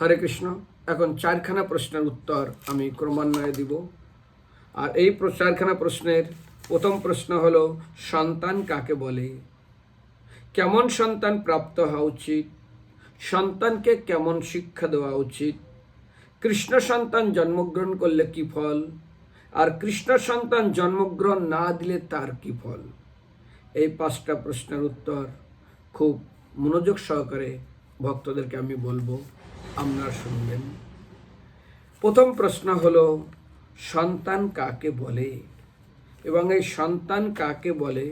হরে কৃষ্ণ। এখন চারখানা প্রশ্নের উত্তর আমি ক্রমান্বয়ে দিব। আর এই চারখানা প্রশ্নের প্রথম প্রশ্ন হলো, সন্তান কাকে বলে? কেমন সন্তান প্রাপ্ত হওয়া উচিত? সন্তানকে কেমন শিক্ষা দেওয়া উচিত? কৃষ্ণ সন্তান জন্মগ্রহণ করলে কি ফল, আর কৃষ্ণ সন্তান জন্মগ্রহণ না দিলে তার কি ফল? এই পাঁচটা প্রশ্নের উত্তর খুব মনোযোগ সহকারে ভক্তদেরকে আমি বলবো, আপনারা শুনবেন। প্রথম প্রশ্ন হলো, সন্তান কাকে বলে? এবং এই সন্তান কাকে বলে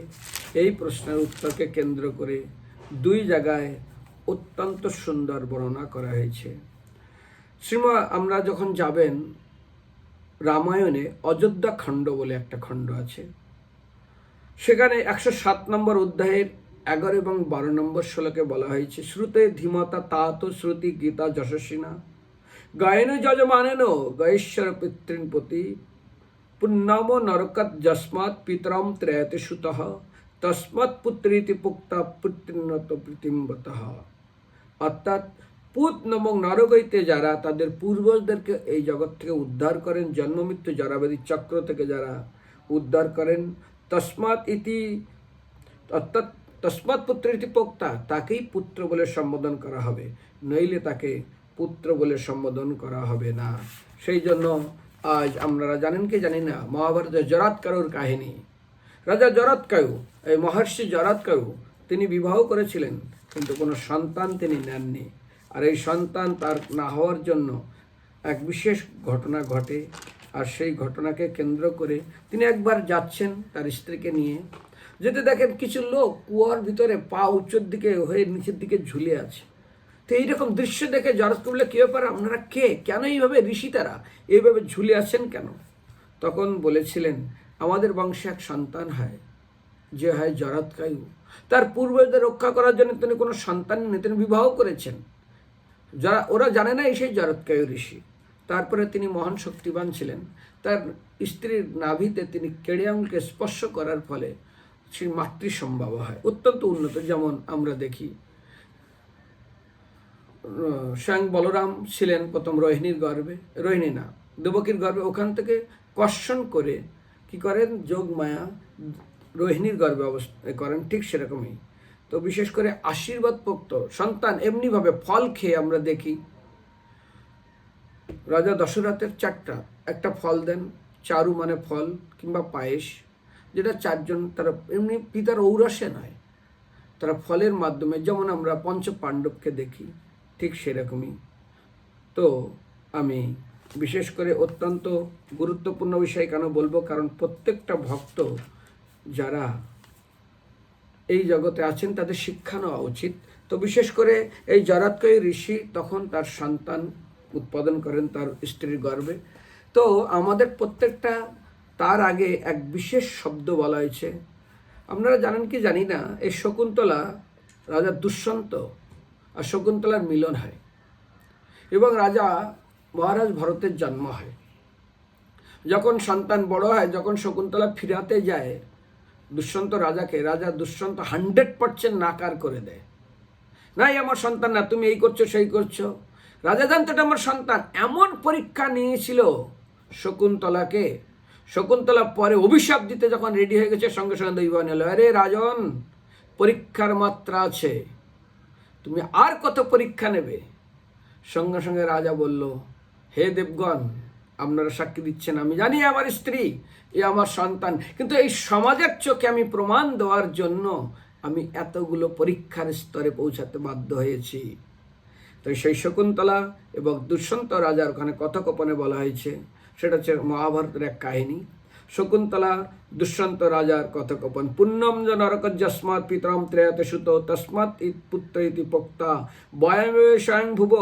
এই প্রশ্নের উত্তরকে কেন্দ্র করে দুই জায়গায় অত্যন্ত সুন্দর বর্ণনা করা হয়েছে। আমরা যখন যাবেন, রামায়ণে অযোধ্যা খণ্ড বলে একটা খণ্ড আছে। সেখানে 107 নম্বর অধ্যায়ের 11 এবং 12 নম্বর শ্লোকে বলা হয়েছে, শ্রুতে ধীমতা তাত শ্রুতি গীতা যশস্বিনা গায়েন যজমানেন গয়েশ্বর পিতৃন প্রতি পুণ্যম নরকত যস্মাৎ পিতরম ত্রয়তে সুতঃ তস্মাৎ পুত্রীতি পুক্তা পুত্রিনত প্রীতিমবতঃ। অর্থাৎ পুত নামক নরক হইতে যারা তাদের পূর্বজদেরকে এই জগৎ থেকে উদ্ধার করেন, জন্মমৃত্যু জরাবেদী চক্র থেকে যারা উদ্ধার করেন, তস্মাৎ ইতি অর্থাৎ তস্মাৎ পুত্র ইতি পোক্তা, তাকেই পুত্র বলে সম্বোধন করা হবে, নইলে তাকে পুত্র বলে সম্বোধন করা হবে না। সেই জন্য আজ আপনারা জানেন কি জানি না, মহাভারতের জরাৎকারুর কাহিনী। রাজা জরাৎকায়ু, এই মহর্ষি জরাৎকায়ু, তিনি বিবাহ করেছিলেন কিন্তু কোনো সন্তান তিনি নেননি। আর এই সন্তান তার না হওয়ার জন্য এক বিশেষ ঘটনা ঘটে। আর সেই ঘটনাকে কেন্দ্র করে তিনি একবার যাচ্ছেন তার স্ত্রীকে নিয়ে, যেতে দেখেন কিছু লোক কুয়ার ভিতরে পা উচ্চের দিকে হয়ে নিচের দিকে ঝুলে আছে। তো এইরকম দৃশ্য দেখে জরাৎকায়ু বললে, কী ব্যাপার, আপনারা কে, কেন এইভাবে ঋষি তারা এইভাবে ঝুলে আছেন কেন? তখন বলেছিলেন, আমাদের বংশে এক সন্তান হয়, যে হয় জরাৎকায়ু। তার পূর্বজদের রক্ষা করার জন্য তিনি কোনো সন্তান নেই, তিনি বিবাহ করেছেন। যারা ওরা জানে না এই সেই জরাৎকায়ু ঋষি। তারপরে তিনি মহান শক্তিবান ছিলেন। তার স্ত্রীর নাভিতে তিনি কেড়ে আঙুলকে স্পর্শ করার ফলে সেই মাতৃ সম্ভব হয়, অত্যন্ত উন্নত। যেমন আমরা দেখি স্বয়ং বলরাম ছিলেন প্রথম রোহিণীর গর্ভে, রোহিণী না দেবকীর গর্ভে, ওখান থেকে কর্ষণ করে কি করেন, যোগমায়া রোহিণীর গর্ভে অবস্থা করেন, ঠিক সেরকমই। তো বিশেষ করে আশীর্বাদ পোক্ত সন্তান এমনিভাবে ফল খেয়ে আমরা দেখি। রাজা দশরথের চারটা একটা ফল দেন, চারু মানে ফল কিংবা পায়েস, যেটা চারজন তারা এমনি পিতার ঔরসে নয়, তারা ফলের মাধ্যমে, যেমন আমরা পঞ্চ পাণ্ডবকে দেখি ঠিক সেরকমই। তো আমি বিশেষ করে অত্যন্ত গুরুত্বপূর্ণ বিষয় কেন বলবো, কারণ প্রত্যেকটা ভক্ত যারা এই জগতে আছেন তাদের শিক্ষা নেওয়া উচিত। তো বিশেষ করে এই জরাৎকায়ু ঋষি তখন তার সন্তান উৎপাদন করেন তার স্ত্রীর গর্ভে। তো আমাদের প্রত্যেকটা তার আগে এক বিশেষ শব্দ বলা হয়েছে। আপনারা জানেন কি জানি না, এই শকুন্তলা, রাজা দুষ্যন্ত আর শকুন্তলার মিলন হয় এবং রাজা মহারাজ ভরতের জন্ম হয়। যখন সন্তান বড় হয়, যখন শকুন্তলা ফিরাতে যায় দুষ্যন্ত রাজাকে, রাজা দুষ্যন্ত 100% নাকার করে দেয়, নাই আমার সন্তান না, তুমি এই করছো সেই করছো। রাজা জানতো এটা আমার সন্তান। এমন পরীক্ষা নিয়েছিল শকুন্তলাকে, শকুন্তলা পরে অভিশাপ দিতে যখন রেডি হয়ে গেছে, সঙ্গে সঙ্গে দৈবান এলো, আরে রাজন, পরীক্ষার মাত্রা আছে, তুমি আর কত পরীক্ষা নেবে? সঙ্গে সঙ্গে রাজা বলল, হে দেবগণ, আপনারা সাক্ষী দিচ্ছেন, আমি জানি আমার স্ত্রী, এ আমার সন্তান, কিন্তু এই সমাজের চোখে আমি প্রমাণ দেওয়ার জন্য আমি এতগুলো পরীক্ষার স্তরে পৌঁছাতে বাধ্য হয়েছি। তো সেই শকুন্তলা এবং দুষ্যন্ত রাজার ওখানে কথোপকথনে বলা হয়েছে, সেটা হচ্ছে মহাভারতের এক কাহিনী। শকুন্তলা দুষ্যন্ত রাজার কথোপকথন, পুণ্যম য নরক যস্মাৎ পিতরম ত্রয়তে সুত তস্মাৎ পুত্র ইতি পোক্তা বয়মে স্বয়ং ভুব।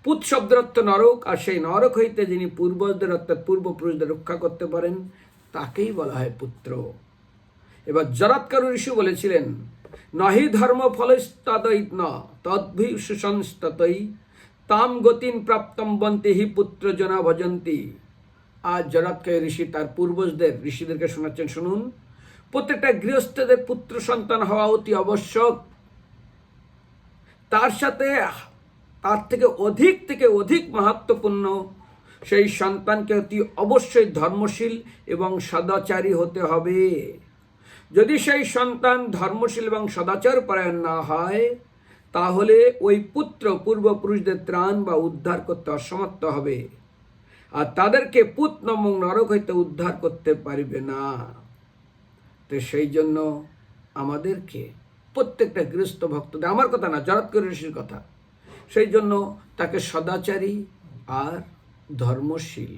পুত শব্দার্থ নরক, আর সেই নরক হইতে যিনি পূর্বজদের অর্থাৎ পূর্বপুরুষদের রক্ষা করতে পারেন তাকেই বলা হয় পুত্র। এবার জরাৎকারু ঋষি বলেছিলেন, নহি ধর্ম ফলস্তদৈ ন তদ্ভি সুসংস্ততৈ তাম গতিন প্রাপ্তম বন্তি হি পুত্র জনা ভজন্তি। আজ জরাৎকায়ু ঋষি তার পূর্বজদের ঋষিদেরকে শোনাচ্ছেন, শুনুন, প্রত্যেকটা গৃহস্থদের পুত্র সন্তান হওয়া অতি আবশ্যক। তার সাথে তার থেকে অধিক মাহাত্ম্যপূর্ণ, সেই সন্তানকে অতি অবশ্যই ধর্মশীল এবং সদাচারী হতে হবে। যদি সেই সন্তান ধর্মশীল এবং সদাচার পরায়ণ না হয়, তাহলে ওই পুত্র পূর্বপুরুষদের ত্রাণ বা উদ্ধার করতে অসমর্থ হবে, আর তাদেরকে পুত নামক নরক হইতে উদ্ধার করতে পারবে না। তো সেই জন্য আমাদেরকে প্রত্যেকটা গৃহস্থ ভক্তদের, আমার কথা না, জরৎকারী ঋষির কথা, সেই জন্য তাকে সদাচারী আর ধর্মশীল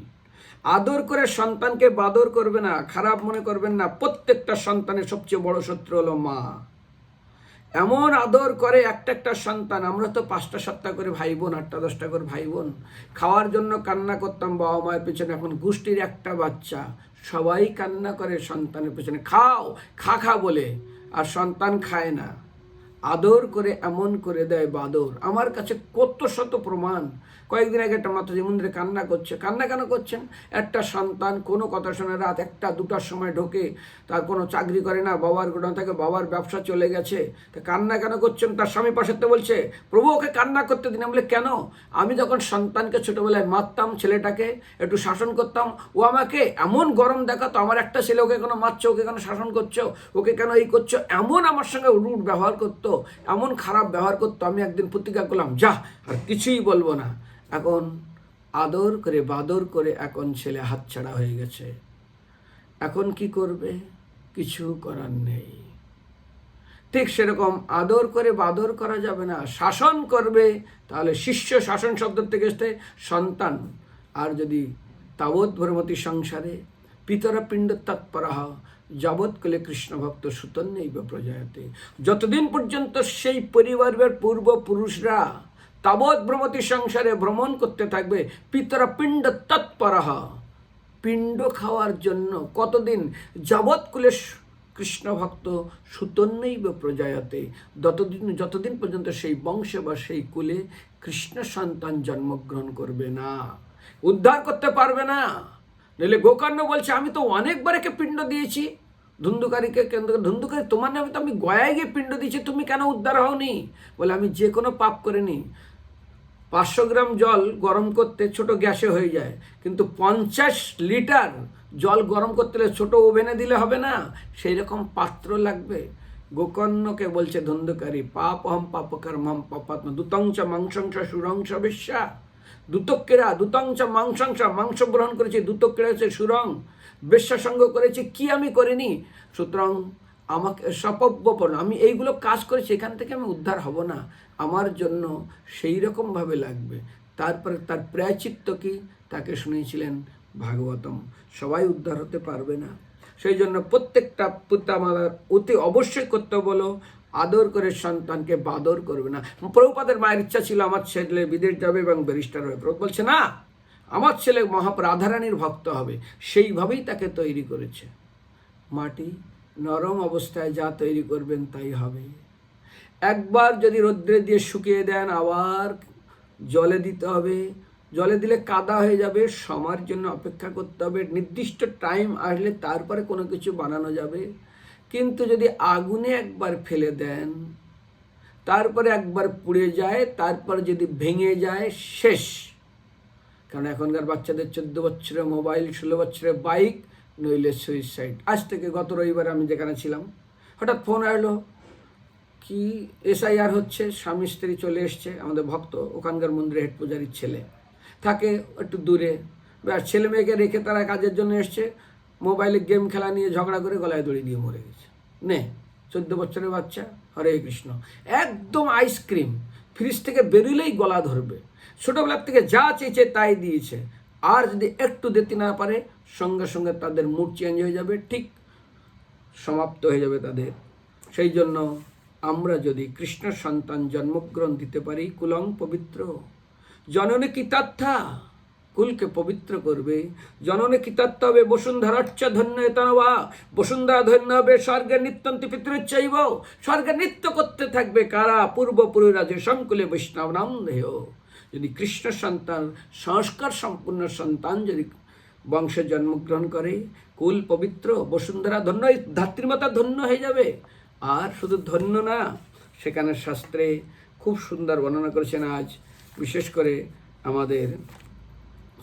আদর করে, সন্তানকে বাদর করবে না, খারাপ মনে করবেন না। প্রত্যেকটা সন্তানের সবচেয়ে বড় শত্রু হলো মা। এমন আদর করে একটা সন্তান। আমরা তো 5টা 7টা করে ভাই বোন, 8টা 10টা করে ভাই বোন, খাওয়ার জন্য কান্না করতাম বাবা মায়ের পেছনে। এখন গোষ্ঠীর একটা বাচ্চা, সবাই কান্না করে সন্তানের পেছনে, খাও খা বলে, আর সন্তান খায় না। আদর করে এমন করে দেয় বাদর। আমার কাছে কত শত প্রমাণ। কয়েকদিন আগে একটা মাতাজি মন্দিরে কান্না করছে। কান্না কেন করছেন? একটা সন্তান কোনো কথা শুনে রাত 1টা 2টার সময় ঢোকে, তার কোনো চাকরি করে না, বাবার গোডাউন থেকে বাবার ব্যবসা চলে গেছে। তা কান্না কেন করছেন? তার স্বামী পাশেতে বলছে, প্রভু ওকে কান্না করতে দিন। বলে কেন? আমি যখন সন্তানকে ছোটবেলায় মারতাম, ছেলেটাকে একটু শাসন করতাম, ও আমাকে এমন গরম দেখাতো, আমার একটা ছেলে, ওকে কেন মারছো, ওকে কেন শাসন করছো, ওকে কেন এই করছো, এমন আমার সঙ্গে রুট ব্যবহার করতো, এমন খারাপ ব্যবহার করতো। আমি একদিন প্রতিজ্ঞা করলাম, যা আর কিছুই বলবো না। এখন আদর করে বাদর করে এখন ছেলে হাতছাড়া হয়ে গেছে। এখন কি করবে? কিছু করার নেই। ঠিক সেরকম আদর করে বাদর করা যাবে না, শাসন করবে। তাহলে শিষ্য, শাসন শব্দ থেকে এসে সন্তান। আর যদি তাবৎ ভ্রমতি সংসারে পিতরা পিণ্ড তৎপরঃ যাবৎ কালে কৃষ্ণ ভক্ত সুতন্যৈব প্রজায়তে, যতদিন পর্যন্ত সেই পরিবারের পূর্বপুরুষরা তাবৎ ভ্রমতি সংসারে ভ্রমণ করতে থাকবে, পিতরা পিণ্ড তৎপরঃ, পিণ্ড খাওয়ার জন্য কতদিন, যাবৎ কুলে কৃষ্ণ ভক্ত সুতন্যৈব প্রজায়তে, যতদিন পর্যন্ত সেই বংশে বা সেই কুলে কৃষ্ণ সন্তান জন্মগ্রহণ করবে না, উদ্ধার করতে পারবে না। নইলে গোকর্ণ বলছে, আমি তো অনেকবার একে পিণ্ড দিয়েছি, ধুন্ধুকারীকে কেন্দ্র, ধুন্ধুকারী তোমার নামে তো আমি গয়ায় গিয়ে পিণ্ড দিয়েছি, তুমি কেন উদ্ধার হওনি? বলে আমি যে কোনো পাপ করিনি। 500 গ্রাম জল গরম করতে ছোট গ্যাসে হয়ে যায়, কিন্তু 50 লিটার জল গরম করতে হলে ছোট ওভেনে দিলে হবে না, সেই রকম পাত্র লাগবে। গোকর্ণকে বলছে ধুন্ধুকারী, পাপহম পাপকর্মম পাপাত্ম দুতংচ মাংসংস সুরংস বেশ্যা, দুতক্কেরা দুতংচ মাংসংস, মাংস গ্রহণ করেছে, দুতক্কেরা হচ্ছে সুরং, বেশ্যা সঙ্গ করেছে, কি আমি করিনি? সুতরাং আমাকে সপব্যপন, আমি এইগুলো কাজ করেছি, এখান থেকে আমি উদ্ধার হব না, আমার জন্য সেই রকমভাবে লাগবে। তারপরে তার প্রায়চিত্ত কি? তাকে শুনিয়েছিলেন ভাগবতম। সবাই উদ্ধার হতে পারবে না। সেই জন্য প্রত্যেকটা পিতামাতার অতি অবশ্যই কর্তব্য হলো আদর করে সন্তানকে বাদর করবে না। প্রভুপাদের মায়ের ইচ্ছা ছিল আমার ছেলে বিদেশ যাবে এবং ব্যারিস্টার হবে। প্রভু বলছে না, আমার ছেলে রাধারানীর ভক্ত হবে। সেইভাবেই তাকে তৈরি করেছে। মাটি নরম অবস্থায় যা তৈরি করবেন তাই হবে। একবার যদি রৌদ্রে দিয়ে শুকিয়ে দেন, আবার জলে দিতে হবে। জলে দিলে কাদা হয়ে যাবে, সময়ের জন্য অপেক্ষা করতে হবে, নির্দিষ্ট টাইম আসলে তারপরে কোনো কিছু বানানো যাবে। কিন্তু যদি আগুনে একবার ফেলে দেন, তারপরে একবার পুড়ে যায়, তারপরে যদি ভেঙে যায়, শেষ। কারণ এখনকার বাচ্চাদের 14 বছরের মোবাইল, 16 বছরের বাইক, নইলে সুইসাইড। আজ থেকে গত রবিবার আমি যেখানে ছিলাম, হঠাৎ ফোন আসলো, কি SIR হচ্ছে, স্বামী স্ত্রী চলে এসছে, আমাদের ভক্ত, ওখানকার মন্দিরে হেড পূজারীর ছেলে থাকে একটু দূরে, ছেলে মেয়েকে রেখে তারা কাজের জন্য এসছে, মোবাইলে গেম খেলা নিয়ে ঝগড়া করে গলায় দড়ি দিয়ে মরে গেছে। 14 বছরের বাচ্চা, হরে কৃষ্ণ। একদম আইসক্রিম, ফ্রিজ থেকে বেরোলেই গলা ধরবে। ছোটোবেলার থেকে যা চেয়েছে তাই দিয়েছে, আর যদি একটু দিতে না পারে, সঙ্গে সঙ্গে তাদের মুড চেঞ্জ হয়ে যাবে, ঠিক সমাপ্ত হয়ে যাবে তাদের। সেই জন্য আমরা যদি কৃষ্ণ সন্তান জন্মগ্রহণ দিতে পারি, কুলং পবিত্র, জননে কৃতার্থা, কুলকে পবিত্র করবে। জননে কৃতার্থ হবে, বসুন্ধরাচ্চ ধন্য এতনবা, বসুন্ধরা ধন্য হবে, স্বর্গে নিত্যন্তি পিতৃচ্ছৈব, স্বর্গে নিত্য করতে থাকবে কারা? পূর্বপুরুষরা, যে সংকুলে বৈষ্ণব নাম দেহ। যদি কৃষ্ণ সন্তান, সংস্কার সম্পূর্ণ সন্তান যদি বংশে জন্মগ্রহণ করে, কুল পবিত্র, বসুন্ধরা ধন্য, ধাত্রীমাতা ধন্য হয়ে যাবে। আর শুধু ধন্য না, সেখানে শাস্ত্রে খুব সুন্দর বর্ণনা করেছেন। আজ বিশেষ করে আমাদের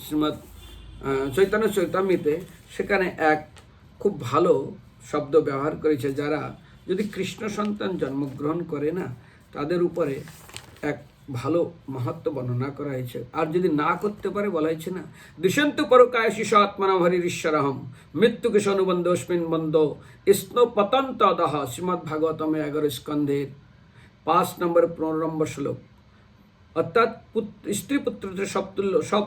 শ্রীমৎ চৈতন্য চৈতামৃতে সেখানে এক খুব ভালো শব্দ ব্যবহার করেছে, যারা যদি কৃষ্ণ সন্তান জন্মগ্রহণ করে না, তাদের উপরে এক ভালো মাহাত্ম্য বর্ণনা করা হয়েছে। আর যদি না করতে পারে, বলা হয়েছে না, দিশন্তু পরকায় শিশু আত্মনাম হরিশ্বরহম মৃত্যুকে অনুবন্ধ অস্মিন বন্ধ স্নো পতন্ত দহ। শ্রীমদ্ ভাগবতমে 11 স্কন্ধের 5 নম্বর 15 নম্বর শ্লোক। অর্থাৎ স্ত্রী পুত্রদের সব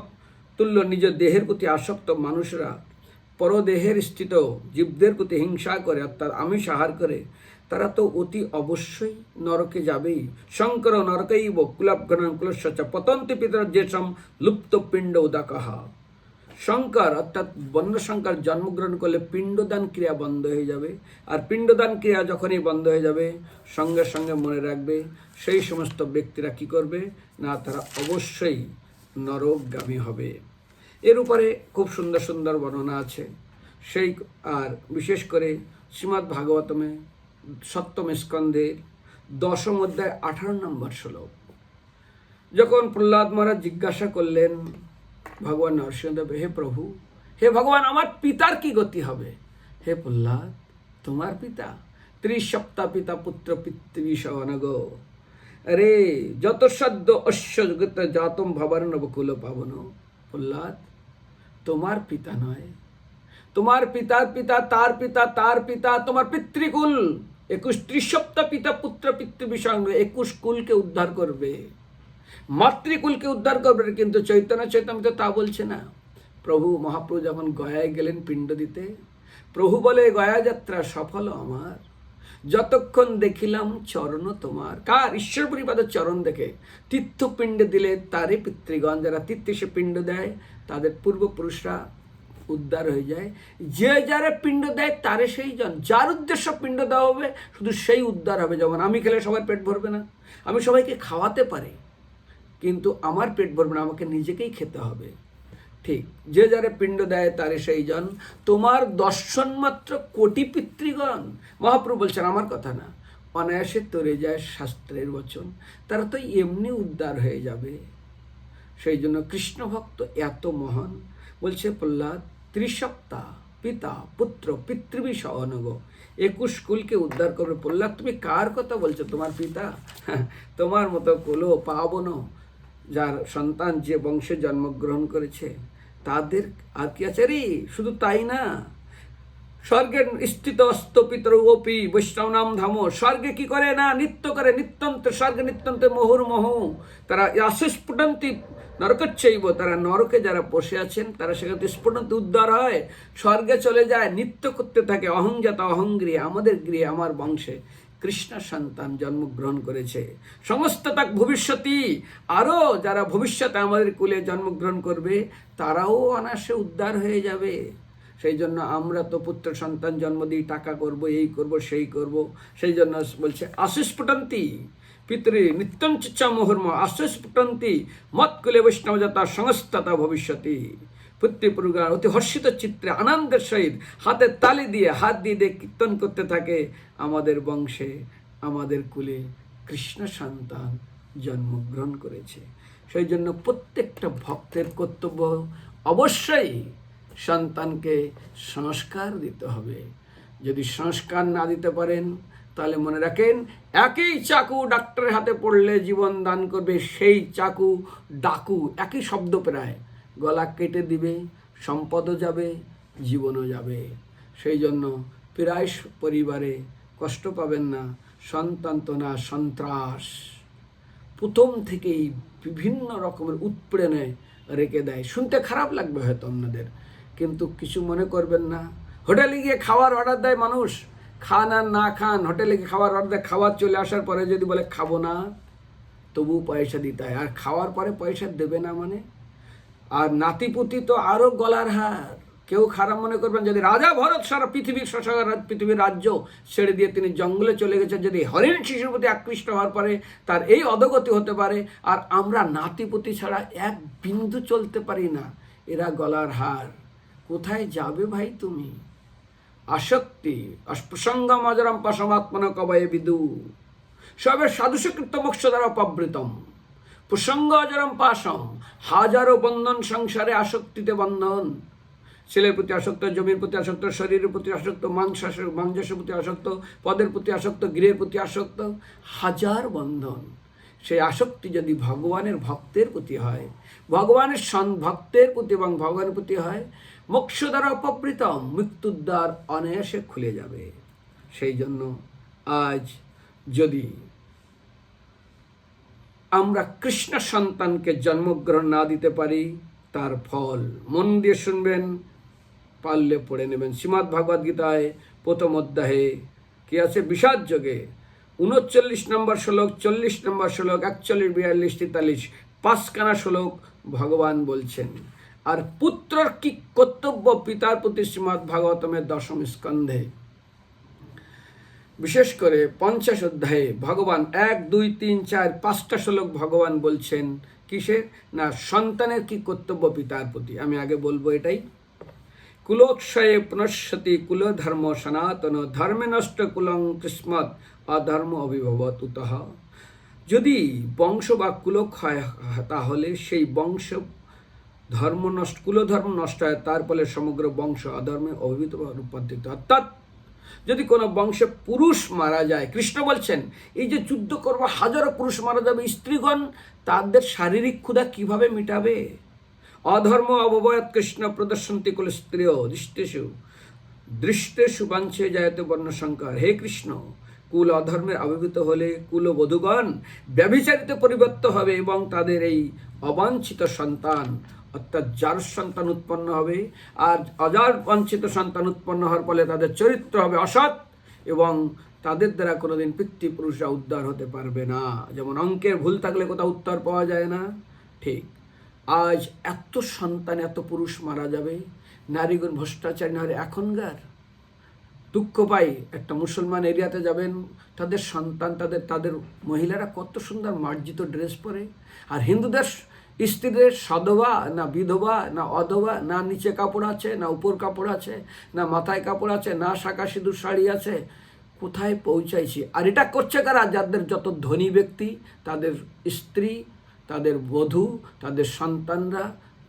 তুল্য নিজ দেহের প্রতি আসক্ত মানুষরা পরদেহের স্থিত জীবদের প্রতি হিংসা করে, অর্থাৎ আমিষ আহার করে, তারা তো অতি অবশ্যই নরকে যাবেই। শঙ্কর নরকৈব কুলাবগণন কুলস্য পতন্তি পিতর যেসম লুপ্ত পিণ্ড উদাকাহা। শঙ্কর অর্থাৎ বন্যশঙ্কর জন্মগ্রহণ করলে পিণ্ডদান ক্রিয়া বন্ধ হয়ে যাবে। আর পিণ্ডদান ক্রিয়া যখনই বন্ধ হয়ে যাবে, সঙ্গে সঙ্গে মনে রাখবে সেই সমস্ত ব্যক্তিরা কি করবে না, তারা অবশ্যই নরকগামী হবে। এর উপরে খুব সুন্দর সুন্দর বর্ণনা আছে। সেই আর বিশেষ করে শ্রীমদ্ ভাগবতমে 7ম স্কন্ধের 10ম অধ্যায় 18 নম্বর শ্লোক। যখন প্রহ্লাদ মহারাজ জিজ্ঞাসা করলেন ভগবান নরসিংহদেব, হে প্রভু, হে ভগবান, আমার পিতার কি গতি হবে? হে প্রহ্লাদ, তোমার পিতা 30 সপ্তাহ পিতা পুত্র পিতৃবিষ অনগ। আরে যত সদ্য অশ্ব জগত জাতম ভবার নবকুল পাবন। প্রহ্লাদ, তোমার পিতা নয়, তোমার পিতার পিতা, তার পিতা, তার পিতা, তোমার পিতৃকুল 30 সপ্তাহ পিতা পুত্র পিতৃবিষ 21 কুলকে উদ্ধার করবে, মাতৃকুলকে উদ্ধার করবে। কিন্তু চৈতন্য চৈতামৃতে তা বলছে না। প্রভু মহাপ্রভু যখন গয়ায় গেলেন পিণ্ড দিতে, প্রভু বলে, গয়া যাত্রা সফল আমার, যতক্ষণ দেখিলাম চরণ তোমার। কার? ঈশ্বরপুরীপাদের চরণ দেখে তীর্থপিণ্ডে দিলে তারে পিতৃগণ, যারা তীর্থে পিণ্ড দেয় তাদের পূর্বপুরুষরা উদ্ধার হয়ে যায়। যে যারা পিণ্ড দেয় তারে সেই জন, যার উদ্দেশ্য পিণ্ড দেওয়া হবে শুধু সেই উদ্ধার হবে। যেমন আমি খেলে সবার পেট ভরবে না, আমি সবাইকে খাওয়াতে পারি, কিন্তু আমার পেট ভরবে না, আমাকে নিজেকেই খেতে হবে। ঠিক যে যারা পিণ্ড দেয় তারে সেই জন, তোমার দর্শন মাত্র কোটি পিতৃগণ। মহাপ্রভু বলছেন, আমার কথা না, অনায়াসে তরে যায় শাস্ত্রের বচন, তারা তো এমনি উদ্ধার হয়ে যাবে। সেই জন্য কৃষ্ণ ভক্ত এত মহান। বলছে প্রহ্লাদ, 30 সপ্তাহ পিতা পুত্র পিতৃবিষ অনগ 21 কুলকে উদ্ধার করবে। প্রহ্লাদ, তুমি কার কথা বলছো? তোমার পিতা? তোমার মতো কুলো পাবন, যার সন্তান যে বংশে জন্মগ্রহণ করেছে তাদের আর কি আছে রে? শুধু তাই না, স্বর্গের স্থিত অস্ত পিতর ওপি বৈষ্ণব নাম ধাম। স্বর্গে কি করে না, নৃত্য করে, নিত্যন্ত স্বর্গে নিত্যন্তে মুহুর্মুহ। তারা স্ফুটন্তি নরকচ্ছৈব, তারা নরকে যারা বসে আছেন তারা সেখানে স্ফুটন্তি উদ্ধার হয়, স্বর্গে চলে যায়, নৃত্য করতে থাকে। অহংজাত অহংগৃহে, আমাদের গৃহে আমার বংশে কৃষ্ণ সন্তান জন্মগ্রহণ করেছে। সমস্ত তাক ভবিষ্যতি, আরও যারা ভবিষ্যতে আমাদের কুলে জন্মগ্রহণ করবে তারাও অনায়াসে উদ্ধার হয়ে যাবে। সেই জন্য আমরা তো পুত্র সন্তান জন্ম দিই, টাকা করব, এই করব, সেই করব। সেই জন্য বলছে আশুস্ফুটন্তি পিতৃ নিত্যম চিচ্ছা মুহুর্ম আশুস্ফুটন্তি মৎকুলে বৈষ্ণবজাতা সংস্থতা ভবিষ্যতি। পিতৃপুরুষগণ অতি হর্ষিত চিত্রে আনন্দের সহিত হাতের তালি দিয়ে হাত দিয়ে দিয়ে কীর্তন করতে থাকে, আমাদের বংশে আমাদের কুলে কৃষ্ণ সন্তান জন্মগ্রহণ করেছে। সেই জন্য প্রত্যেকটা ভক্তের কর্তব্য অবশ্যই সন্তানকে সংস্কার দিতে হবে। যদি সংস্কার না দিতে পারেন তাহলে মনে রাখেন, একই চাকু ডাক্তারের হাতে পড়লে জীবন দান করবে, সেই চাকু ডাকু একই শব্দ, প্রায় গলা কেটে দিবে, সম্পদও যাবে, জীবনও যাবে। সেই জন্য প্রায় পরিবারে কষ্ট পাবেন না, সন্তান তো না সন্ত্রাস প্রথম থেকেই বিভিন্ন রকমের উৎপীড়নে রেখে দেয়। শুনতে খারাপ লাগবে হয়তো আপনাদের, কিন্তু কিছু মনে করবেন না। হোটেলে গিয়ে খাওয়ার অর্ডার দেয় মানুষ, খান আর না খান, হোটেলে গিয়ে খাওয়ার অর্ডার দেয়, খাবার চলে আসার পরে যদি বলে খাবো না, তবু পয়সা দিতে হয়। আর খাওয়ার পরে পয়সা দেবে না মানে? আর নাতিপুতি তো আরও গলার হার। কেউ খারাপ মনে করবেন, যদি রাজা ভরত সারা পৃথিবীর পৃথিবীর রাজ্য ছেড়ে দিয়ে তিনি জঙ্গলে চলে গেছেন, যদি হরিণ শিশুর প্রতি আকৃষ্ট হওয়ার পরে তার এই অধগতি হতে পারে, আর আমরা নাতিপুতি ছাড়া এক বিন্দু চলতে পারি না, এরা গলার হার। কোথায় যাবে ভাই তুমি? আসক্তি অস্পসঙ্গম অজরম পশমাত্মন কবয়ে বিদু সবে সাধুসকৃত মোক্ষ দ্বারা অপবৃতম। প্রসঙ্গ অজরম পাশম, হাজারো বন্ধন, সংসারে আসক্তিতে বন্ধন। ছেলের প্রতি আসক্ত, জমির প্রতি আসক্ত, শরীরের প্রতি আসক্ত, মাংসের প্রতি আসক্ত, পদের প্রতি আসক্ত, গৃহের প্রতি আসক্ত, হাজার বন্ধন। সেই আসক্তি যদি ভগবানের ভক্তের প্রতি হয়, ভগবানের ভক্তের প্রতি এবং ভগবানের প্রতি হয়, মোক্ষ দ্বারা অপবৃতম, মৃত্যুর দ্বার অনায়াসে খুলে যাবে। সেই জন্য আজ যদি আমরা কৃষ্ণ সন্তানকে জন্মগ্রহণ না দিতে পারি, তার ফল মন দিয়ে শুনবেন, পারলে পড়ে নেবেন। শ্রীমদ্ ভগবদ্ গীতায় প্রথম অধ্যায়ে কি আছে? বিষাদ যোগে 39 নম্বর শ্লোক, 40 নম্বর শ্লোক, 41, 42, 43, 5খানা শ্লোক ভগবান বলছেন। আর পুত্রর কি কর্তব্য পিতার প্রতি শ্রীমদ্ ভাগবতমের 10ম স্কন্ধে, বিশেষ করে 50 অধ্যায়ে ভগবান 1, 2, 3, 4, 5টা শ্লোক ভগবান বলছেন কিসের না, সন্তানের কি কর্তব্য পিতার প্রতি। আমি আগে বলবো এটাই। কুলোক্ষয়ে পুনঃসতি কুলধর্ম সনাতন, ধর্মে নষ্ট কুলং কিস্মত অধর্ম অভিভবত উতঃ। যদি বংশ বা কুলক্ষয় তাহলে সেই বংশ ধর্ম নষ্ট, কুলধর্ম নষ্ট হয়, তার ফলে সমগ্র বংশ অধর্মে অভিভূত রূপান্তরিত। অর্থাৎ যদি কোনো বংশে পুরুষ মারা যায়, কৃষ্ণ বলছেন এই যে যুদ্ধ করবো, হাজারো পুরুষ মারা যাবে, স্ত্রীগণ তাদের শারীরিক ক্ষুধা কিভাবে মিটাবে? অধর্ম অববয়ত কৃষ্ণ প্রদর্শন্তি কুল স্ত্রিয় দৃষ্টেষু বাঞ্ছে জায়তে বর্ণশঙ্কর। হে কৃষ্ণ, কুল অধর্মের আবির্ভূত হলে কুলবধূগণ ব্যভিচারিতে পরিবর্তিত হবে এবং তাদের এই অবাঞ্ছিত সন্তান অর্থাৎ যার সন্তান উৎপন্ন হবে, আর অজার বাঞ্ছিত সন্তান উৎপন্ন হওয়ার ফলে তাদের চরিত্র হবে অসৎ এবং তাদের দ্বারা কোনোদিন পিতৃপুরুষরা উদ্ধার হতে পারবে না। যেমন অঙ্কের ভুল থাকলে কোথাও উত্তর পাওয়া যায় না, ঠিক আজ এত সন্তান, এত পুরুষ মারা যাবে, নারীগণ ভ্রষ্টাচারী নারী। এখনকার দুঃখ পাই, একটা মুসলমান এরিয়াতে যাবেন, তাদের সন্তান, তাদের মহিলারা কত সুন্দর মার্জিত ড্রেস পরে, আর হিন্দুদের স্ত্রীদের সধবা না বিধবা না অধবা, না নিচে কাপড় আছে না উপর কাপড় আছে, না মাথায় কাপড় আছে, না শাঁখা সিঁদুর শাড়ি আছে। কোথায় পৌঁছাইছি? আর এটা করছে কারা? যাদের যত ধনী ব্যক্তি, তাদের স্ত্রী, তাদের বধূ, তাদের সন্তানরা,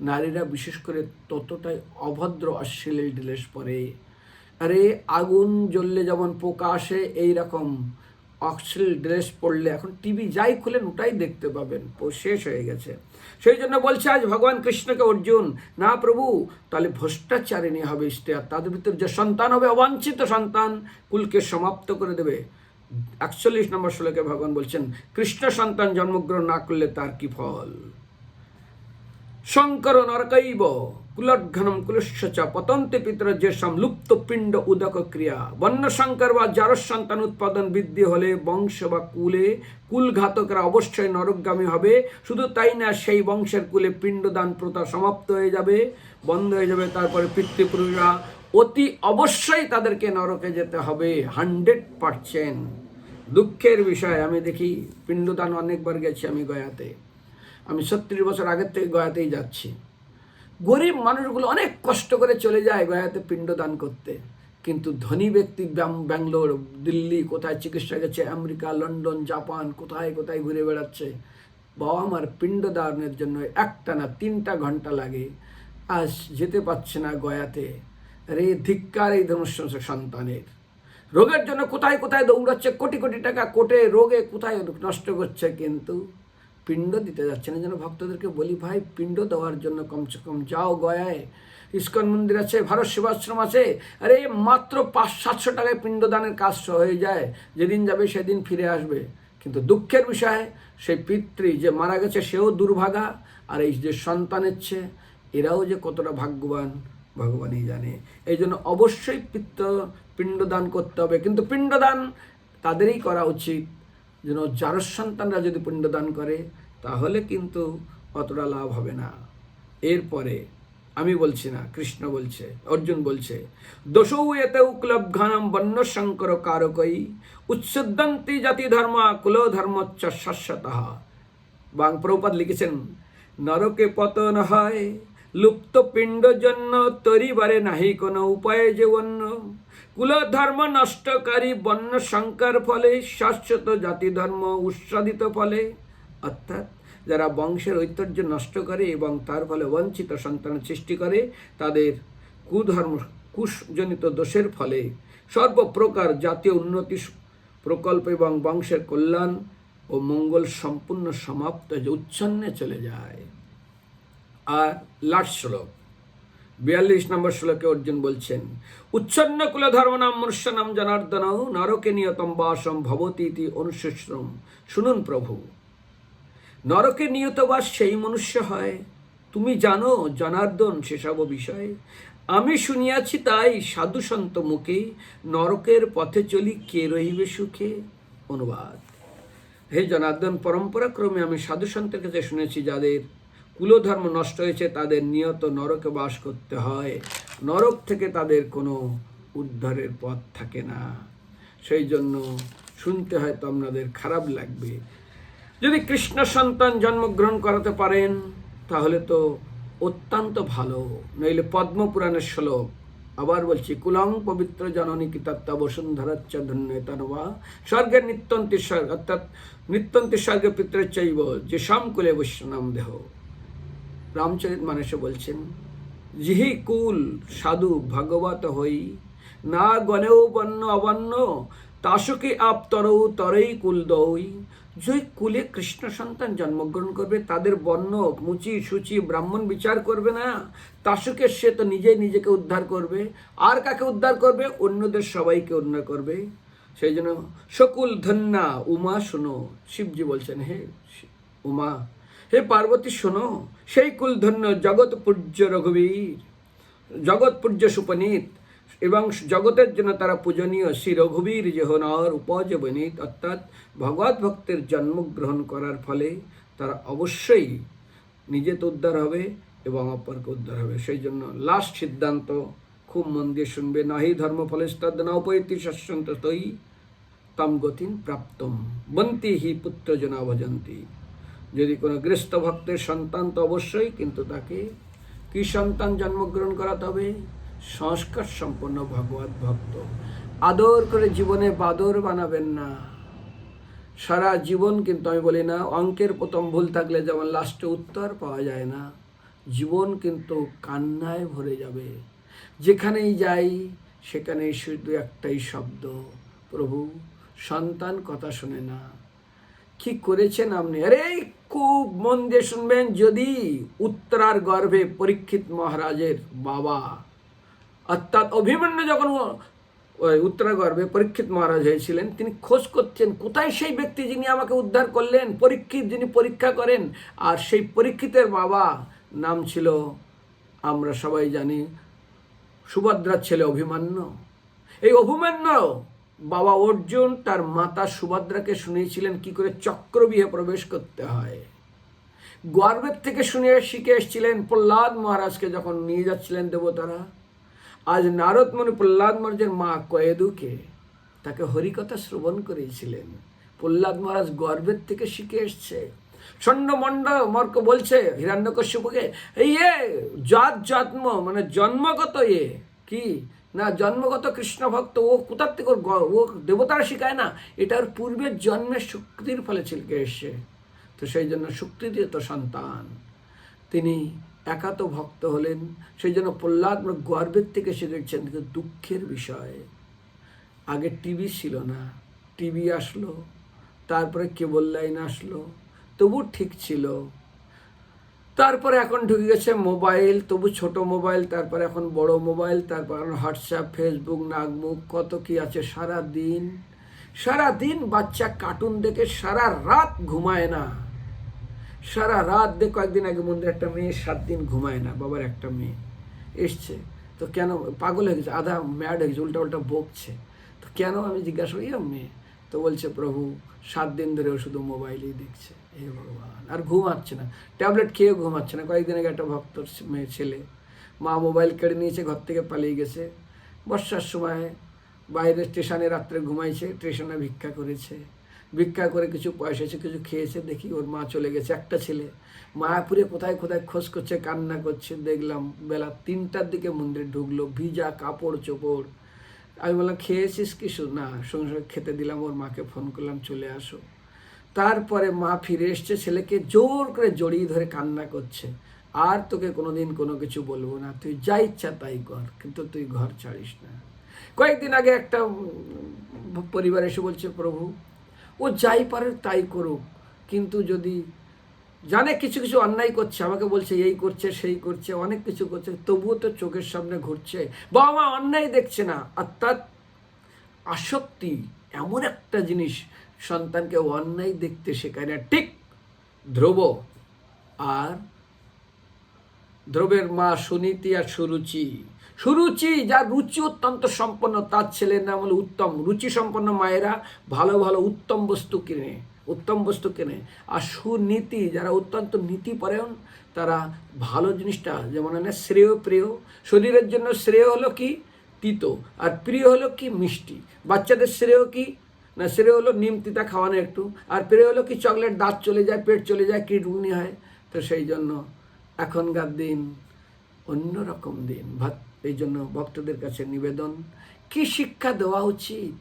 নারীরা বিশেষ করে ততটাই অভদ্র অশ্লীল ড্রেস পরে। আরে আগুন জ্বললে যেমন পোকা আসে, এইরকম অশ্লীল ড্রেস পরলে এখন টিভি যাই খুলেন ওটাই দেখতে পাবেন, শেষ হয়ে গেছে। সেই জন্য বলছে আজ ভগবান কৃষ্ণকে অর্জুন, না প্রভু, তাহলে ভ্রষ্টাচারিণী হবে স্ত্রী, আর তাদের ভিতরে যে সন্তান হবে অবাঞ্ছিত সন্তান, কুলকে সমাপ্ত করে দেবে। 41 নম্বর শ্লোকে ভগবান বলছেন, কৃষ্ণ সন্তান জন্মগ্রহণ না করলে তার কি ফল? শঙ্কর নরকৈব কুলঘনম কুলস্য পতন্তে পিতর যে লুপ্ত পিণ্ড উদক ক্রিয়া। বন্য শঙ্কর বা যার সন্তান উৎপাদন বৃদ্ধি হলে বংশ বা কুলে কুলঘাতকরা অবশ্যই নরকগামী হবে। শুধু তাই না, সেই বংশের কুলে পিণ্ডদান প্রথা সমাপ্ত হয়ে যাবে, বন্ধ হয়ে যাবে। তারপরে পিতৃপুরুষরা অতি অবশ্যই তাদেরকে নরকে যেতে হবে 100%। দুঃখের বিষয়, আমি দেখি পিণ্ডদান অনেকবার গেছি আমি গয়াতে, আমি 36 বছর আগের থেকে গয়াতেই যাচ্ছি। গরিব মানুষগুলো অনেক কষ্ট করে চলে যায় গয়াতে পিণ্ডদান করতে, কিন্তু ধনী ব্যক্তি ব্যাঙ্গালোর, দিল্লি, কোথায় চিকিৎসা গেছে, আমেরিকা, লন্ডন, জাপান, কোথায় কোথায় ঘুরে বেড়াচ্ছে। বাবা আমার পিণ্ডদানের জন্য একটানা 3টা ঘন্টা লাগে, আজ যেতে পারছে না গয়াতে। আরে ধিক্কার এই ধনুষ্য সন্তানের। রোগের জন্য কোথায় কোথায় দৌড়াচ্ছে, কোটি কোটি টাকা কোটে রোগে কোথায় নষ্ট করছে, কিন্তু পিণ্ড দিতে যাচ্ছে না। যেন ভক্তদেরকে বলি, ভাই পিণ্ড দেওয়ার জন্য কমসে কম যাও গয়ায়, ইস্কন মন্দির আছে, ভারত সেবাশ্রম আছে। আরে মাত্র 500-700 টাকায় পিণ্ডদানের কাজ হয়ে যায়, যেদিন যাবে সেদিন ফিরে আসবে। কিন্তু দুঃখের বিষয়, সেই পিতৃ যে মারা গেছে সেও দুর্ভাগা, আর এই যে সন্তানের চেয়ে এরাও যে কতটা ভাগ্যবান ভগবানই জানে। এই জন্য অবশ্যই পিণ্ডদান করতে হবে, কিন্তু পিণ্ডদান তাদেরই করা উচিত যেন যার সন্তানরা যদি পিণ্ডদান করে, তাহলে কিন্তু অতটা লাভ হবে না। এরপরে আমি বলছি না, কৃষ্ণ বলছে, অর্জুন বলছে, দোষৌ এতে উক্লব্ঘানম বন্য শঙ্কর কারকই উচ্ছুদ্দন্তি জাতি ধর্ম কুল ধর্মচ্চ শাশ্বতঃ। প্রভুপাদ লিখেছেন, নরকে পতন হয় লুপ্ত পিণ্ড জন্য, তরিবারে নাহি কোনো উপায়ে যে অন্য। কুলধর্ম নষ্টকারী বন্য শঙ্কর ফলে, শাশ্বত জাতি ধর্ম উৎসাদিত ফলে। অর্থাৎ যারা বংশের ঐতিহ্য নষ্ট করে এবং তার ফলে বঞ্চিত সন্তান সৃষ্টি করে, তাদের কুধর্ম কুশজনিত দোষের ফলে সর্বপ্রকার জাতীয় উন্নতি প্রকল্প এবং বংশের কল্যাণ ও মঙ্গল সম্পূর্ণ সমাপ্ত উচ্ছন্নে চলে যায়। আর লাস্ট শ্লোক 42 নম্বর শ্লোকে অর্জুন বলছেন, উচ্ছন্ন কুল ধর্ম নাম মনুষ্য নাম জনার্দন নরকে নিয়তম বাসম ভবতি ইতি অনুশোচনম। শুনুন প্রভু, নরকে নিয়ত বাস সেই মনুষ্য হয়, তুমি জানো জনার্দন সেসব বিষয়ে। আমি শুনিয়াছি তাই সাধু সন্ত মুখে, নরকের পথে চলি কে রহিবে সুখে। অনুবাদ, হে জনার্দন, পরম্পরা ক্রমে আমি সাধু সন্তের কাছে শুনেছি যাদের কুলধর্ম নষ্ট হয়েছে তাদের নিয়ত নরকে বাস করতে হয়, নরক থেকে তাদের কোনো উদ্ধারের পথ থাকে না। সেই জন্য শুনতে হয়তো আপনাদের খারাপ লাগবে। যদি কৃষ্ণ সন্তান জন্মগ্রহণ করাতে পারেন তাহলে তো অত্যন্ত ভালো, নইলে পদ্মপুরাণের শ্লোক আবার বলছি, কুলং পবিত্র জননী কি তত্ত্ব বসুন্ধরাচ্চ ধন্যতনবা স্বর্গের নিত্যন্তি স্বর্গ, অর্থাৎ নিত্যন্তি স্বর্গে পিতৃচৈব যে কুলে বৈষ্ণব দেহ। রামচরিত মানসে বলছেন, জিহি কুল সাধু ভাগবত হই, না গণেও বন্য অবন্য তাসুকে আপ তরৌ তরেই কুল দই। যে কুলে কৃষ্ণ সন্তান জন্মগ্রহণ করবে তাদের বর্ণ মুচি সুচি ব্রাহ্মণ বিচার করবে না, তাসুকে সে তো নিজেই নিজেকে উদ্ধার করবে। আর কাকে উদ্ধার করবে? অন্যদের সবাইকে উদ্ধার করবে। সেই জন্য সকুল ধন্যা উমা শোনো, শিবজি বলছেন, হে উমা, হে পার্বতী শোনো, সেই কুল ধন্য জগৎ পূজ্য রঘুবীর, জগৎ পূজ্য সুপনীত এবং জগতের জন্য তারা পূজনীয় শ্রী রঘুবীর যেহনার উপজবনীত, অর্থাৎ ভগবত ভক্তের জন্মগ্রহণ করার ফলে তারা অবশ্যই নিজে তো উদ্ধার হবে এবং অপরকে উদ্ধার হবে। সেই জন্য লাস্ট সিদ্ধান্ত খুব মন দিয়ে শুনবে, নাহি ধর্মফলস্তদ ন উপৈতি শস্যন্ত তৈ তম গতিন প্রাপ্তম বন্তি হি পুত্রজনা ভজন্তি। যদি কোনো গৃহস্থ ভক্তের সন্তান তো অবশ্যই, কিন্তু তাকে কি সন্তান জন্মগ্রহণ করাতে হবে? সংস্কার সম্পন্ন ভগবত ভক্ত। আদর করে জীবনে বাদর বানাবেন না। সারা জীবন কিন্তু আমি বলি না, অঙ্কের প্রথম ভুল থাকলে যেমন লাস্টে উত্তর পাওয়া যায় না, জীবন কিন্তু কান্নায় ভরে যাবে। যেখানেই যাই সেখানেই শুধু একটাই শব্দ, প্রভু সন্তান কথা শোনে না। কি করেছেন আপনি? আরে খুব মন দিয়ে শুনবেন, যদি উত্তরার গর্ভে পরীক্ষিত মহারাজের বাবা অর্থাৎ অভিমন্যু যখন উত্তরা গর্ভে পরীক্ষিত মহারাজ হয়েছিলেন, তিনি খোঁজ করছেন কোথায় সেই ব্যক্তি যিনি আমাকে উদ্ধার করলেন, পরীক্ষিত যিনি পরীক্ষা করেন। আর সেই পরীক্ষিতের বাবা নাম ছিল, আমরা সবাই জানি, সুভদ্রার ছেলে অভিমন্যু। এই অভিমন্যু বাবা অর্জুন তার মাতা সুভদ্রাকে শুনিয়েছিলেন কি করে চক্রবিহে প্রবেশ করতে হয়। গর্ভের থেকে শুনে শিখে এসেছিলেন প্রহ্লাদ মহারাজকে যখন নিয়ে যাচ্ছিলেন দেবতারা। আজ নারদ মুনি প্রহ্লাদ মহারাজের মা কয়েদুকে তাকে হরিকথা শ্রবণ করেছিলেন। প্রহ্লাদ মহারাজ গর্ভের থেকে শিখে এসছে। ষণ্ড মর্ক বলছে হিরণ্যকশ্যপুকে, জাত জন্ম মানে জন্মগত কি না, জন্মগত কৃষ্ণ ভক্ত, ও কোথার থেকে ও দেবতারা শিখায় না, এটার পূর্বের জন্মের শক্তির ফলে ছিলকে এসছে। তো সেই জন্য শক্তিদিত সন্তান তিনি একাত ভক্ত হলেন। সেই জন্য প্রহ্লাদ গর্ভের থেকে শিখেছেন। কিন্তু দুঃখের বিষয়, আগে টিভি ছিল না, টিভি আসলো, তারপরে কেবল লাইন আসলো, তবু ঠিক ছিল। তারপরে এখন ঢুকে গেছে মোবাইল, তবু ছোট মোবাইল, তারপরে এখন বড় মোবাইল, তারপর এখন হোয়াটসঅ্যাপ, ফেসবুক, নাগমুখ, কত কি আছে। সারাদিন বাচ্চা কার্টুন দেখে সারা রাত ঘুমায় না। সারা রাত দেখো, একদিন আগে মন্দিরে একটা মেয়ে 7 দিন ঘুমায় না, বাবার একটা মেয়ে এসছে, তো কেন পাগল হয়ে গেছে, আধা ম্যাড হয়ে গেছে, উল্টা বকছে। তো কেন আমি জিজ্ঞাসা করি, মেয়ে তো বলছে, প্রভু 7 দিন ধরেও শুধু মোবাইলই দেখছে। হে ভগবান, আর ঘুমাচ্ছে না, ট্যাবলেট খেয়েও ঘুমাচ্ছে না। কয়েকদিন আগে একটা ভক্তর মেয়ে ছেলে, মা মোবাইল কেড়ে নিয়েছে, ঘর থেকে পালিয়ে গেছে। বর্ষার সময় বাইরে স্টেশনে রাত্রে ঘুমাইছে, স্টেশনে ভিক্ষা করেছে, ভিক্ষা করে কিছু পয়সা এসে কিছু খেয়েছে, দেখি ওর মা চলে গেছে। একটা ছেলে মায়াপুরে কোথায় কোথায় খোঁজ করছে, কান্না করছে। দেখলাম বেলা 3টার দিকে মন্দিরে ঢুকলো, ভিজা কাপড় চোপড়। আমি বললাম খেয়েছিস কিছু? না। সঙ্গে সঙ্গে খেতে দিলাম, ওর মাকে ফোন করলাম চলে আসো। তারপরে মা ফিরে এসছে, ছেলেকে জোর করে জড়িয়ে ধরে কান্না করছে, আর তোকে কোনোদিন কোনো কিছু বলবো না, তুই যা ইচ্ছা তাই কর, কিন্তু তুই ঘর ছাড়িস না। কয়েকদিন আগে একটা পরিবার এসে বলছে, প্রভু ও যাই পারে তাই করুক, কিন্তু যদি জানে কিছু কিছু অন্যায় করছে, আমাকে বলছে এই করছে সেই করছে, অনেক কিছু করছে, তবুও তো চোখের সামনে ঘুরছে, বাবা মা অন্যায় দেখছে না। অর্থাৎ আসক্তি এমন একটা জিনিস, সন্তানকে অন্যায় দেখতে শেখায় না। ঠিক ধ্রুব আর ধ্রুবের মা সুনীতি আর সুরুচি, সুরুচি যার রুচি অত্যন্ত সম্পন্ন, তার ছেলের নাম হলো উত্তম। রুচি সম্পন্ন মায়েরা ভালো ভালো উত্তম বস্তু কেনে। আর সুনীতি যারা অত্যন্ত নীতিপরায়ণ, তারা ভালো জিনিসটা, যেমন শ্রেয় প্রিয়, শরীরের জন্য শ্রেয় হলো কি তিতো, আর প্রিয় হলো কি মিষ্টি। বাচ্চাদের শ্রেয় কি না, শ্রেয় হলো নিম তিতা খাওয়ানো একটু, আর প্রিয় হলো কি চকলেট, দাঁত চলে যায়, পেট চলে যায়, কিডনি হয়। তো সেই জন্য এখনকার দিন অন্যরকম দিন। এই জন্য ভক্তদের কাছে নিবেদন, কি শিক্ষা দেওয়া উচিত।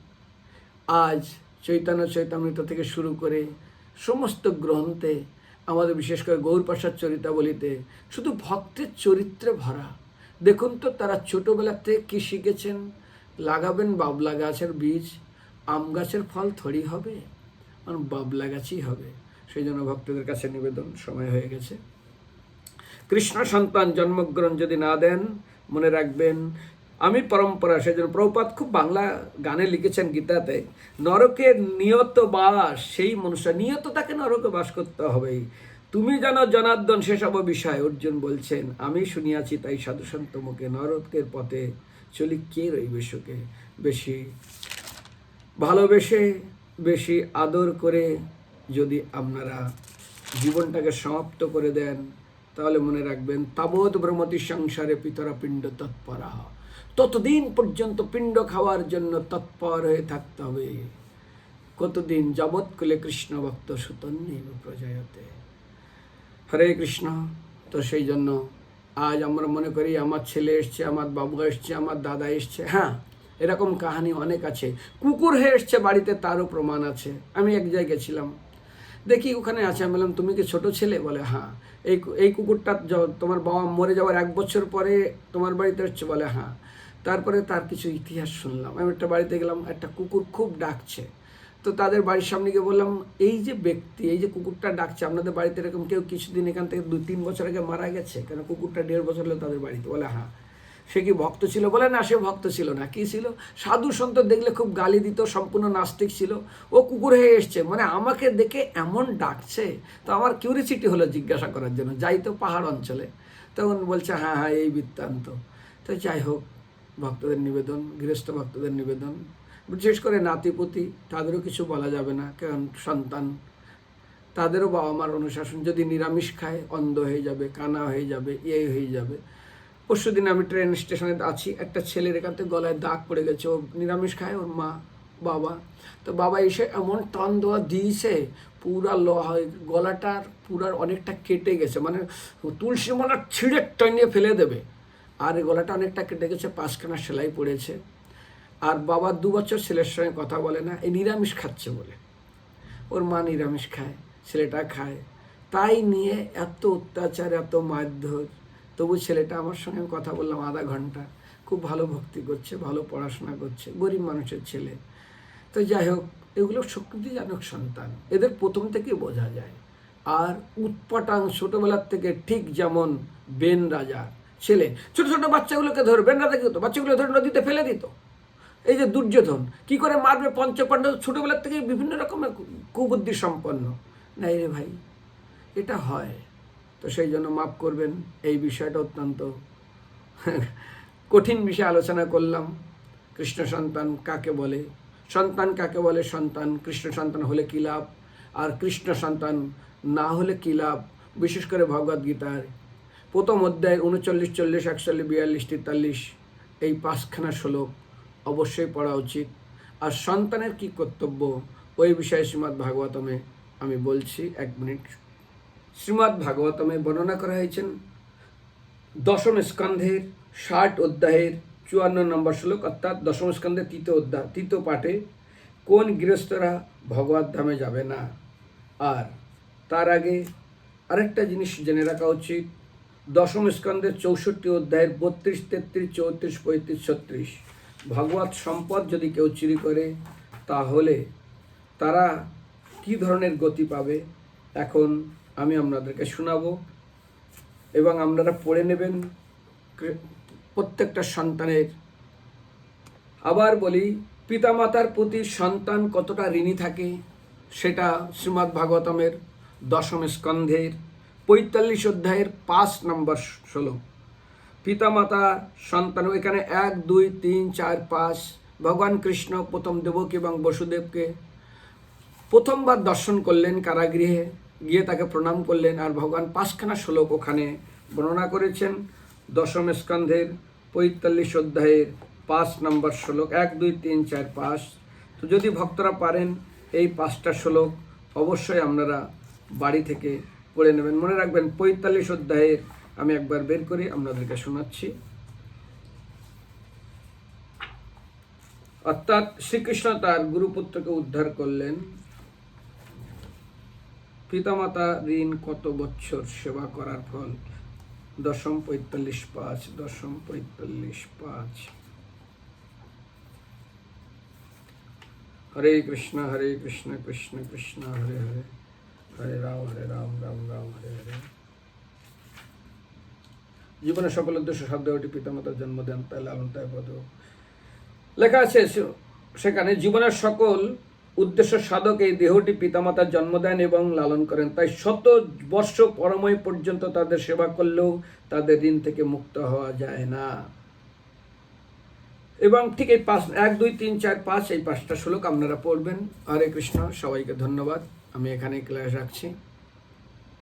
আজ চৈতন্য চৈতামৃত থেকে শুরু করে সমস্ত গ্রন্থে, আমাদের বিশেষ করে গৌরপ্রসাদ চরিতাবলিতে শুধু ভক্তের চরিত্রে ভরা। দেখুন তো তারা ছোটোবেলা থেকে কী শিখেছেন। লাগাবেন বাবলা গাছের বীজ, আম গাছের ফল থরি হবে, বাবলা গাছই হবে। সেই জন্য ভক্তদের কাছে নিবেদন, সময় হয়ে গেছে। কৃষ্ণ সন্তান জন্মগ্রহণ যদি না দেন, মনে রাখবেন আমি পরম্পরা। সেই জন্য প্রভুপাদ খুব বাংলা গানে লিখেছেন গীতাতে, নরকের নিয়ত বাস সেই মনুষ্য, নিয়ত তাকে নরকে বাস করতে হবেই। তুমি জানো জনার্দন সেসব বিষয়, অর্জুন বলছেন আমি শুনিয়াছি তাই সাধুসন্ত মুখে, নরকের পথে চলি কে রইবে সুখে। বেশি ভালোবেসে, বেশি আদর করে যদি আপনারা জীবনটাকে সমাপ্ত করে দেন, তাহলে মনে রাখবেন তাবৎ ব্রহ্মতি সংসারে পিতরা পিণ্ড তৎপরা, ততদিন পর্যন্ত পিণ্ড খাওয়ার জন্য তৎপর হয়ে থাকতে হবে। কতদিন যাবৎ কুলে কৃষ্ণ ভক্ত সুতন্যেব প্রজায়তে। হরে কৃষ্ণ। তো সেই জন্য আজ আমরা মনে করি আমার ছেলে এসছে, আমার বাবু এসছে, আমার দাদা এসছে। হ্যাঁ, এরকম কাহিনী অনেক আছে। কুকুর হয়ে এসছে বাড়িতে, তারও প্রমাণ আছে। আমি এক জায়গায় ছিলাম, দেখি ওখানে আছে, আমি বললাম তুমি কি ছোট ছেলে? বলে হ্যাঁ। এই কুকুরটা তোমার বাবা মরে যাওয়ার 1 বছর পরে তোমার বাড়িতে হচ্ছে? বলে হ্যাঁ। তারপরে তার কিছু ইতিহাস শুনলাম। আমি একটা বাড়িতে গেলাম, একটা কুকুর খুব ডাকছে। তো তাদের বাড়ির সামনে গিয়ে বললাম, এই যে ব্যক্তি, এই যে কুকুরটা ডাকছে, আপনাদের বাড়িতে এরকম কেউ কিছুদিন এখান থেকে 2-3 বছর আগে মারা গেছে? কেন কুকুরটা 1.5 বছর হলো তাদের বাড়িতে। বলে হ্যাঁ। সে কি ভক্ত ছিল? বলে না, সে ভক্ত ছিল না। কি ছিল? সাধু সন্ত দেখলে খুব গালি দিত, সম্পূর্ণ নাস্তিক ছিল। ও কুকুর হয়ে এসছে, মানে আমাকে দেখে এমন ডাকছে। তো আমার কিউরিসিটি হলো জিজ্ঞাসা করার জন্য, যাই তো পাহাড় অঞ্চলে। তখন বলছে হ্যাঁ হ্যাঁ এই বৃত্তান্ত। তো যাই হোক, ভক্তদের নিবেদন, গৃহস্থ ভক্তদের নিবেদন, বিশেষ করে নাতিপুতি, তাদেরও কিছু বলা যাবে না, কারণ সন্তান, তাদেরও বাবা মার অনুশাসন। যদি নিরামিষ খায় অন্ধ হয়ে যাবে, কানা হয়ে যাবে, হয়ে যাবে। পরশুদিন আমি ট্রেন স্টেশনে আছি, একটা ছেলের এখান থেকে গলায় দাগ পড়ে গেছে। ও নিরামিষ খায়, ওর মা বাবা। তো বাবা এসে এমন টান দেওয়া দিয়েছে, পুরা গলাটার পুরা অনেকটা কেটে গেছে, মানে তুলসী মালা ছিঁড়ে টানিয়ে ফেলে দেবে। আর এই গলাটা অনেকটা কেটে গেছে, 5খানা সেলাই পড়েছে। আর বাবা 2 বছর ছেলের সঙ্গে কথা বলে না, এই নিরামিষ খাচ্ছে বলে। ওর মা নিরামিষ খায়, ছেলেটা খায়, তাই নিয়ে এত অত্যাচার, এত মারধর। তবু ছেলেটা আমার সঙ্গে কথা বললাম আধা ঘন্টা, খুব ভালো ভক্তি করছে, ভালো পড়াশোনা করছে, গরিব মানুষের ছেলে। তো যাই হোক, এগুলো শক্তিজনক সন্তান, এদের প্রথম থেকে বোঝা যায়। আর উৎপাটাং ছোটোবেলার থেকে, ঠিক যেমন বেন রাজা ছেলে ছোট ছোট বাচ্চাগুলোকে ধরে, বেন রাজা কি হতো, বাচ্চাগুলো ধরে নদীতে ফেলে দিত। এই যে দুর্যোধন কি করে মারবে, পঞ্চপাণ্ডব ছোটোবেলার থেকে বিভিন্ন রকমের কুবুদ্ধি সম্পন্ন। নাই রে ভাই, এটা হয়। তো সেই জন্য মাফ করবেন, এই বিষয়টা অত্যন্ত কঠিন বিষয় আলোচনা করলাম। কৃষ্ণ সন্তান কাকে বলে, সন্তান কাকে বলে, সন্তান কৃষ্ণ সন্তান হলে কী লাভ, আর কৃষ্ণ সন্তান না হলে কী লাভ। বিশেষ করে ভগবদ্গীতার প্রথম অধ্যায়ের 39, 40, 41, 42, 43 এই 5খানা শ্লোক অবশ্যই পড়া উচিত। আর সন্তানের কি কর্তব্য, ওই বিষয়ে শ্রীমদ্ ভাগবতমে আমি বলছি। 1 মিনিট। শ্রীমদ্ ভাগবতমে বর্ণনা করা হয়েছেন 10ম স্কন্ধের 60 অধ্যায়ের 54 নম্বর শ্লোক, অর্থাৎ 10ম স্কন্ধের 3য় অধ্যায় 3য় পাঠে, কোন গৃহস্থরা ভগবত ধামে যাবে না। আর তার আগে আরেকটা জিনিস জেনে রাখা উচিত, দশম স্কন্ধের 64 অধ্যায়ের 32, 33, 34, 35, 36 ভগবত সম্পদ যদি কেউ চুরি করে তাহলে তারা কি ধরনের গতি পাবে এখন আমি আপনাদেরকে শোনাবো এবং আপনারা পড়ে নেবেন প্রত্যেকটা সন্তানের। আবার বলি, পিতামাতার প্রতি সন্তান কতটা ঋণী থাকে সেটা শ্রীমদ্ ভাগবতমের দশম স্কন্ধের 45 অধ্যায়ের 5 নম্বর শ্লোক। পিতামাতা সন্তান, এখানে 1, 2, 3, 4, 5 ভগবান কৃষ্ণ প্রথম দেবকী এবং বসুদেবকে প্রথমবার দর্শন করলেন, কারাগৃহে গিয়ে তাকে প্রণাম করলেন, আর ভগবান 5খানা শ্লোক ওখানে বর্ণনা করেছেন দশম স্কন্ধের 45 অধ্যায়ের 5 নম্বর শ্লোক, 1, 2, 3, 4, 5। তো যদি ভক্তরা পারেন এই 5টা শ্লোক অবশ্যই আপনারা বাড়ি থেকে পড়ে নেবেন। মনে রাখবেন 45 অধ্যায়ের আমি একবার বের করে আপনাদেরকে শোনাচ্ছি। অর্থাৎ শ্রীকৃষ্ণ তার গুরুপুত্রকে উদ্ধার করলেন। পিতামাতা ঋণ কত বছর সেবা করার ফল, দশম 45:5, দশম 45:5। হরে কৃষ্ণ কৃষ্ণ কৃষ্ণ হরে হরে, হরে রাম রাম রাম হরে হরে। জীবনের সকল উদ্দেশ্য সাধ্য ওটি পিতামাতার জন্ম দেন, তাই লালন তাই পদ লেখা আছে সেখানে। জীবনের সকল উদ্দেশ্য সাধক এই দেহটি পিতামাতার জন্ম দেন এবং লালন করেন, তাই 100 বর্ষ পরময় পর্যন্ত তাদের সেবা করলেও তাদের ঋণ থেকে মুক্ত হওয়া যায় না। এবং ঠিক এই 1, 2, 3, 4, 5 এই 5টা শ্লোক আপনারা পড়বেন। হরে কৃষ্ণ, সবাইকে ধন্যবাদ। আমি এখানে ক্লাস রাখছি।